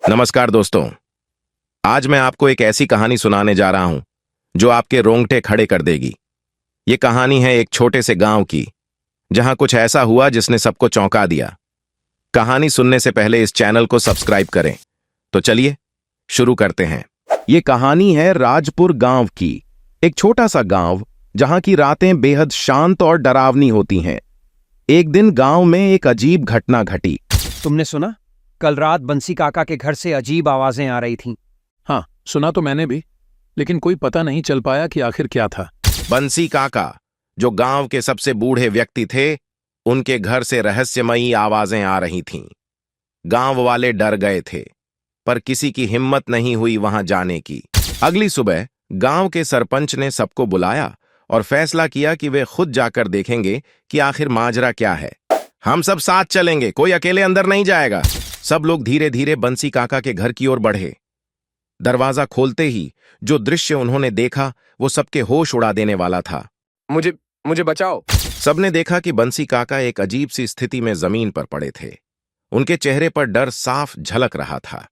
नमस्कार दोस्तों। आज मैं आपको एक ऐसी कहानी सुनाने जा रहा हूं जो आपके रोंगटे खड़े कर देगी। ये कहानी है एक छोटे से गांव की, जहां कुछ ऐसा हुआ जिसने सबको चौंका दिया। कहानी सुनने से पहले इस चैनल को सब्सक्राइब करें। तो चलिए शुरू करते हैं। ये कहानी है राजपुर गांव की। एक छोटा सा गांव जहां की रातें बेहद शांत और डरावनी होती हैं। एक दिन गांव में एक अजीब घटना घटी। तुमने सुना? कल रात बंसी काका के घर से अजीब आवाजें आ रही थीं। हाँ, सुना तो मैंने भी, लेकिन कोई पता नहीं चल पाया कि आखिर क्या था। बंसी काका, जो गांव के सबसे बूढ़े व्यक्ति थे, उनके घर से रहस्यमयी आवाजें आ रही थीं। गांव वाले डर गए थे, पर किसी की हिम्मत नहीं हुई वहां जाने की। अगली सुबह गांव के सरपंच ने सबको बुलाया और फैसला किया कि वे खुद जाकर देखेंगे कि आखिर माजरा क्या है। हम सब साथ चलेंगे, कोई अकेले अंदर नहीं जाएगा। सब लोग धीरे धीरे बंसी काका के घर की ओर बढ़े। दरवाजा खोलते ही जो दृश्य उन्होंने देखा वो सबके होश उड़ा देने वाला था। मुझे मुझे बचाओ। सबने देखा कि बंसी काका एक अजीब सी स्थिति में जमीन पर पड़े थे। उनके चेहरे पर डर साफ झलक रहा था।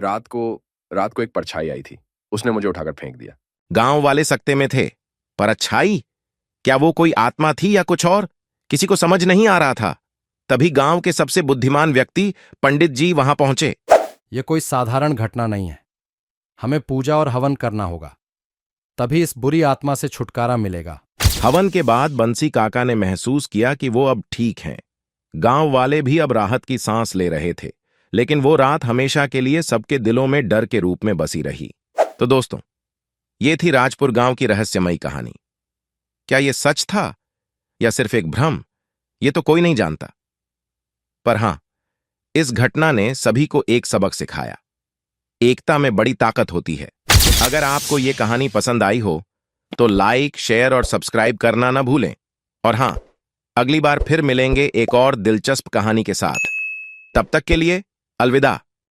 रात को एक परछाई आई थी, उसने मुझे उठाकर फेंक दिया। गांव वाले सकते में थे, पर अच्छाई? क्या वो कोई आत्मा थी या कुछ और? किसी को समझ नहीं आ रहा था। तभी गांव के सबसे बुद्धिमान व्यक्ति पंडित जी वहां पहुंचे। यह कोई साधारण घटना नहीं है। हमें पूजा और हवन करना होगा, तभी इस बुरी आत्मा से छुटकारा मिलेगा। हवन के बाद बंसी काका ने महसूस किया कि वो अब ठीक हैं। गांव वाले भी अब राहत की सांस ले रहे थे, लेकिन वो रात हमेशा के लिए सबके दिलों में डर के रूप में बसी रही। तो दोस्तों, ये थी राजपुर गांव की रहस्यमयी कहानी। क्या ये सच था या सिर्फ एक भ्रम, ये तो कोई नहीं जानता। पर हां, इस घटना ने सभी को एक सबक सिखाया। एकता में बड़ी ताकत होती है। अगर आपको ये कहानी पसंद आई हो तो लाइक, शेयर और सब्सक्राइब करना ना भूलें। और हां, अगली बार फिर मिलेंगे एक और दिलचस्प कहानी के साथ। तब तक के लिए अलविदा।